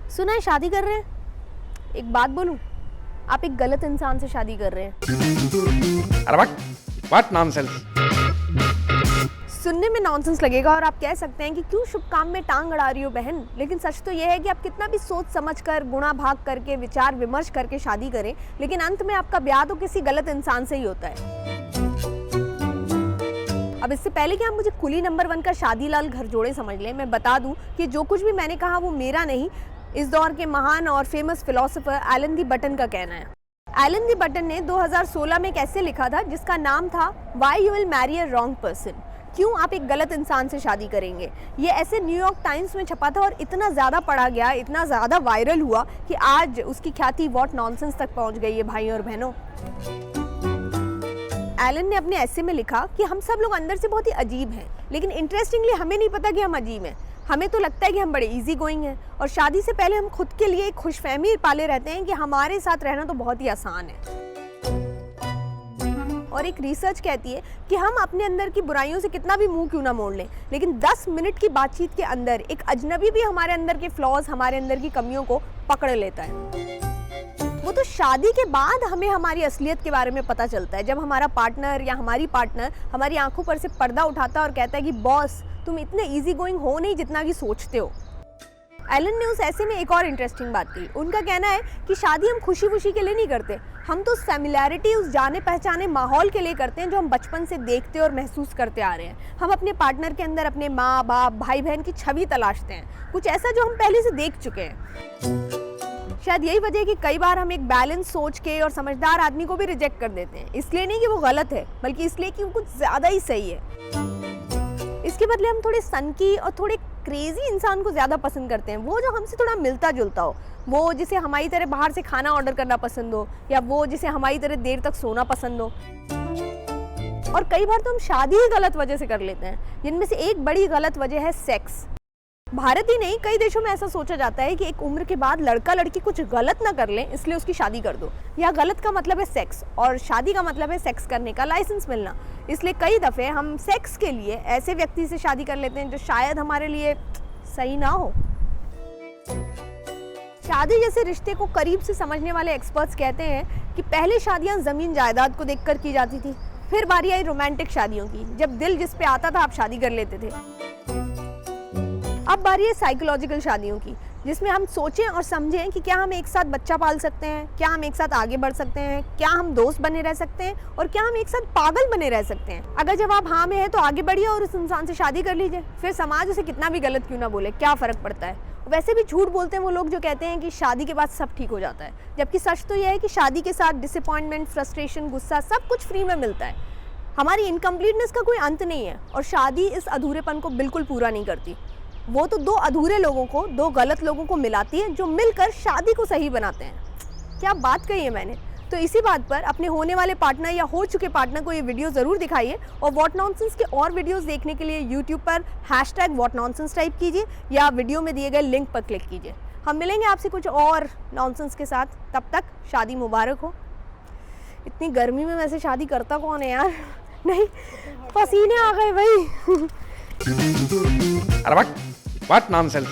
सुना है शादी कर रहे हैं। एक बात बोलूं, आप एक गलत इंसान से शादी कर रहे हैं। अरे व्हाट नॉनसेंस। सुनने में नॉनसेंस लगेगा और आप कह सकते हैं कि क्यों शुभ काम में टांग अड़ा रही हो बहन, लेकिन सच तो यह है कि आप कितना भी सोच समझ कर, गुणा भाग करके, विचार विमर्श करके शादी करें, लेकिन अंत में आपका ब्याह तो किसी गलत इंसान से ही होता है। अब इससे पहले कि आप मुझे कुली नंबर 1 का शादीलाल घर जोड़े समझ लें, मैं बता दूं कि जो कुछ भी मैंने कहा वो मेरा नहीं, इस दौर के महान और famous philosopher Alain de Botton का कहना है। एलन दी बटन ने 2016 में एक ऐसे लिखा था जिसका नाम था why you will marry a wrong person, क्यों आप एक गलत इंसान से शादी करेंगे। ये ऐसे न्यूयॉर्क टाइम्स में छपा था और इतना ज़्यादा पढ़ा गया, इतना ज़्यादा वायरल हुआ कि आज उसकी ख्याति व्हाट नॉनसेंस तक पहुंच गई है भाइयों और बहनों। एलन ने अपने ऐसे में लिखा कि हम सब लोग अंदर से बहुत ही अजीब हैं, लेकिन इंटरेस्टिंगली हमें नहीं पता कि हम अजीब हैं। हमें तो लगता है कि हम बड़े इजी गोइंग हैं और शादी से पहले हम खुद के लिए एक खुशफहमी पाले रहते हैं कि हमारे साथ रहना तो बहुत ही आसान है। और एक रिसर्च कहती है कि हम अपने अंदर की बुराइयों से कितना भी मुंह क्यों ना मोड़ लें, लेकिन 10 मिनट की बातचीत के अंदर एक अजनबी भी हमारे अंदर के फ्लॉज, हमारे अंदर की कमियों को पकड़ लेता है। वो तो शादी के बाद हमें हमारी असलियत के बारे में पता चलता है, जब हमारा पार्टनर या हमारी पार्टनर हमारी आंखों पर से पर्दा उठाता है और कहता है कि बॉस तुम इतने इजी गोइंग हो नहीं जितना कि सोचते हो। एलन ने उस ऐसे में एक और इंटरेस्टिंग बात कही। उनका कहना है कि शादी हम खुशी खुशी के लिए नहीं करते, हम तो उस फैमिलियरिटी, उस जाने पहचाने माहौल के लिए करते हैं जो हम बचपन से देखते और महसूस करते आ रहे हैं। हम अपने पार्टनर के अंदर अपने माँ बाप, भाई बहन की छवि तलाशते हैं, कुछ ऐसा जो हम पहले से देख चुके हैं। शायद यही वजह है कि कई बार हम एक बैलेंस सोच के और समझदार आदमी को भी रिजेक्ट कर देते हैं, इसलिए नहीं कि वो गलत है, बल्कि इसलिए कि वो कुछ ज़्यादा ही सही है। इसके बदले हम थोड़े सनकी और थोड़े क्रेजी इंसान को ज़्यादा पसंद करते हैं, वो जो हमसे थोड़ा मिलता जुलता हो, वो जिसे हमारी तरह बाहर से खाना ऑर्डर करना पसंद हो, या वो जिसे हमारी तरह देर तक सोना पसंद हो। और कई बार तो हम शादी ही गलत वजह से कर लेते हैं, जिनमें से एक बड़ी गलत वजह है सेक्स। भारत ही नहीं, कई देशों में ऐसा सोचा जाता है कि एक उम्र के बाद लड़का लड़की कुछ गलत ना कर लें, इसलिए उसकी शादी कर दो। या गलत का मतलब है सेक्स और शादी का मतलब है सेक्स करने का लाइसेंस मिलना। इसलिए कई दफ़े हम सेक्स के लिए ऐसे व्यक्ति से शादी कर लेते हैं जो शायद हमारे लिए सही ना हो। शादी जैसे रिश्ते को करीब से समझने वाले एक्सपर्ट्स कहते हैं कि पहले शादियां ज़मीन जायदाद को देखकर की जाती थी, फिर बारी आई रोमांटिक शादियों की, जब दिल जिस पे आता था आप शादी कर लेते थे। अब बारी है साइकोलॉजिकल शादियों की, जिसमें हम सोचें और समझें कि क्या हम एक साथ बच्चा पाल सकते हैं, क्या हम एक साथ आगे बढ़ सकते हैं, क्या हम दोस्त बने रह सकते हैं और क्या हम एक साथ पागल बने रह सकते हैं। अगर जवाब हाँ में है तो आगे बढ़िए और उस इंसान से शादी कर लीजिए, फिर समाज उसे कितना भी गलत क्यों ना बोले, क्या फ़र्क पड़ता है। वैसे भी झूठ बोलते हैं वो लोग जो कहते हैं कि शादी के बाद सब ठीक हो जाता है, जबकि सच तो यह है कि शादी के साथ डिसअपॉइंटमेंट, फ्रस्ट्रेशन, गुस्सा सब कुछ फ्री में मिलता है। हमारी इनकम्प्लीटनेस का कोई अंत नहीं है और शादी इस अधूरेपन को बिल्कुल पूरा नहीं करती। वो तो दो अधूरे लोगों को, दो गलत लोगों को मिलाती है जो मिलकर शादी को सही बनाते हैं। क्या बात कही है मैंने। तो इसी बात पर अपने होने वाले पार्टनर या हो चुके पार्टनर को ये वीडियो ज़रूर दिखाइए और व्हाट नॉनसेंस के और वीडियोस देखने के लिए यूट्यूब पर #WhatNonsense टाइप कीजिए या वीडियो में दिए गए लिंक पर क्लिक कीजिए। हम मिलेंगे आपसे कुछ और नॉनसेंस के साथ, तब तक शादी मुबारक हो। इतनी गर्मी में वैसे शादी करता कौन है यार, नहीं पसीने आ गए भाई। अरे व्हाट नॉनसेंस।